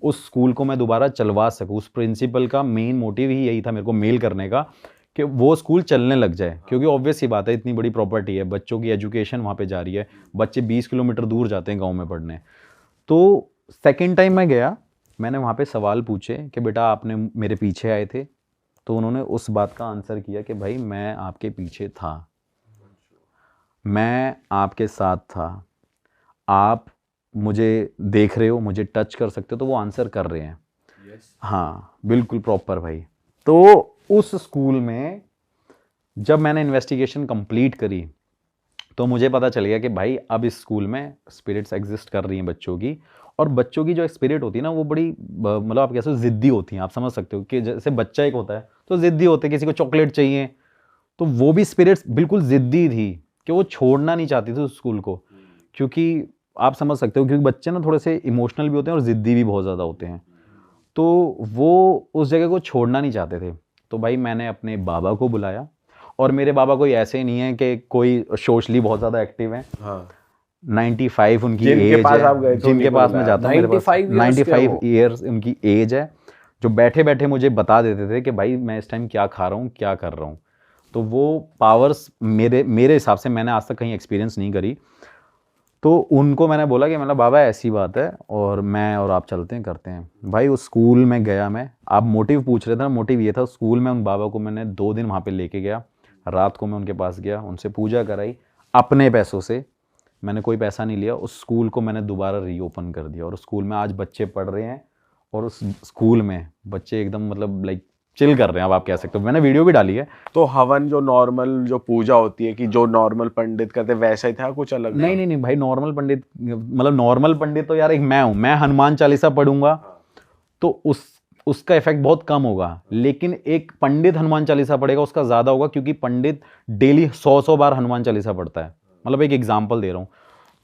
उस स्कूल को मैं दोबारा चलवा सकूँ। उस प्रिंसिपल का मेन मोटिव ही यही था मेरे को मेल करने का, कि वो स्कूल चलने लग जाए, क्योंकि ऑब्वियस सी बात है, इतनी बड़ी प्रॉपर्टी है, बच्चों की एजुकेशन वहाँ पे जा रही है, बच्चे 20 किलोमीटर दूर जाते हैं गाँव में पढ़ने। तो सेकेंड टाइम मैं गया, मैंने वहाँ पे सवाल पूछे कि बेटा आपने मेरे पीछे आए थे, तो उन्होंने उस बात का आंसर किया कि भाई मैं आपके पीछे था, मैं आपके साथ था, आप मुझे देख रहे हो, मुझे टच कर सकते हो, तो वो आंसर कर रहे हैं। हाँ बिल्कुल प्रॉपर भाई। तो उस स्कूल में जब मैंने इन्वेस्टिगेशन कंप्लीट करी तो मुझे पता चल गया कि भाई अब इस स्कूल में स्पिरिट्स एग्जिस्ट कर रही हैं बच्चों की, और बच्चों की जो स्पिरिट होती है ना वो बड़ी मतलब आप कैसे ज़िद्दी होती हैं, आप समझ सकते हो कि जैसे बच्चा एक होता है तो ज़िद्दी होते हैं, किसी को चॉकलेट चाहिए, तो वो भी स्पिरिट्स बिल्कुल ज़िद्दी थी कि वो छोड़ना नहीं चाहती थी उस स्कूल को, क्योंकि आप समझ सकते हो क्योंकि बच्चे ना थोड़े से इमोशनल भी होते हैं और ज़िद्दी भी बहुत ज़्यादा होते हैं, तो वो उस जगह को छोड़ना नहीं चाहते थे। तो भाई मैंने अपने बाबा को बुलाया, और मेरे बाबा कोई ऐसे नहीं है कि कोई सोशली बहुत ज़्यादा एक्टिव हैं। हाँ 95 उनकी जिनके एज पास है, आप गए थे जिनके उन्हीं को पास मैं बुलाया। जाता हूँ, मेरे पास 95 years के 95 हो। ईयर्स उनकी एज है, जो बैठे बैठे मुझे बता देते थे कि भाई मैं इस टाइम क्या खा रहा हूँ, क्या कर रहा हूँ। तो वो पावर्स मेरे हिसाब से मैंने आज तक कहीं एक्सपीरियंस नहीं करी। तो उनको मैंने बोला कि मतलब बाबा ऐसी बात है, और मैं और आप चलते हैं, करते हैं। भाई उस स्कूल में गया मैं, आप मोटिव पूछ रहे थे ना, मोटिव ये था स्कूल में उन बाबा को मैंने 2 दिन वहाँ पे लेके गया। रात को मैं उनके पास गया, उनसे पूजा कराई अपने पैसों से, मैंने कोई पैसा नहीं लिया। उस स्कूल को मैंने दोबारा रीओपन कर दिया, और उस स्कूल में आज बच्चे पढ़ रहे हैं, और उस स्कूल में बच्चे एकदम मतलब लाइक चिल कर रहे हैं, अब आप कह सकते हो। मैंने वीडियो भी डाली है। तो हवन जो नॉर्मल जो पूजा होती है कि जो नॉर्मल पंडित करते वैसा ही था, कुछ अलग था? नहीं भाई, नॉर्मल पंडित मतलब नॉर्मल पंडित तो यार एक मैं हूँ, मैं हनुमान चालीसा पढ़ूंगा तो उसका इफेक्ट बहुत कम होगा, लेकिन एक पंडित हनुमान चालीसा पढ़ेगा उसका ज़्यादा होगा, क्योंकि पंडित डेली 100 बार हनुमान चालीसा पढ़ता है। मतलब एक एग्जाम्पल दे रहा हूँ।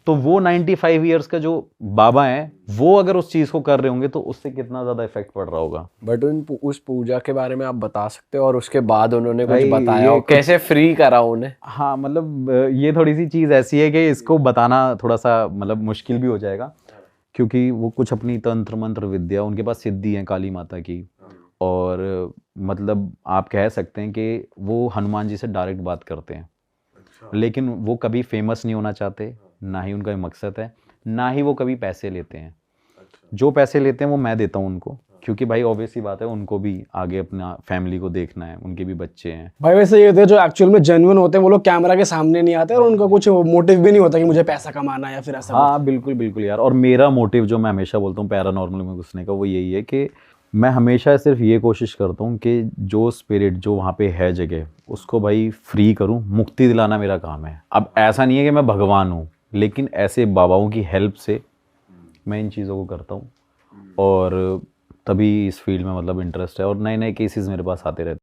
तो वो 95 ईयर्स का जो बाबा है, वो अगर उस चीज़ को कर रहे होंगे तो उससे कितना ज़्यादा इफेक्ट पड़ रहा होगा। बट उस पूजा के बारे में आप बता सकते हो, और उसके बाद उन्होंने कुछ भाई बताया ये हो, कैसे फ्री करा उन्हें? हाँ मतलब ये थोड़ी सी चीज़ ऐसी है कि इसको बताना थोड़ा सा मतलब मुश्किल भी हो जाएगा, क्योंकि वो कुछ अपनी तंत्र मंत्र विद्या, उनके पास सिद्धि है काली माता की, और मतलब आप कह सकते हैं कि वो हनुमान जी से डायरेक्ट बात करते हैं, लेकिन वो कभी फेमस नहीं होना चाहते, ना ही उनका ये मकसद है, ना ही वो कभी पैसे लेते हैं। जो पैसे लेते हैं वो मैं देता हूँ उनको, क्योंकि भाई ऑब्वियस ही बात है, उनको भी आगे अपना फैमिली को देखना है, उनके भी बच्चे हैं। भाई वैसे ये होते हैं जो एक्चुअल में जेन्युइन होते हैं, वो लोग कैमरा के सामने नहीं आते, और उनका कुछ मोटिव भी नहीं होता कि मुझे पैसा कमाना है या फिर ऐसा हाँ बिल्कुल बिल्कुल यार। और मेरा मोटिव जो मैं हमेशा बोलता हूँ पैरानॉर्मल में घुसने का, वो यही है कि मैं हमेशा सिर्फ ये कोशिश करता हूँ कि जो स्पिरिट जो वहाँ पे है जगह, उसको भाई फ्री करूँ, मुक्ति दिलाना मेरा काम है। अब ऐसा नहीं है कि मैं भगवान हूँ, लेकिन ऐसे बाबाओं की हेल्प से मैं इन चीज़ों को करता हूँ, और तभी इस फील्ड में मतलब इंटरेस्ट है, और नए नए केसेस मेरे पास आते रहते हैं।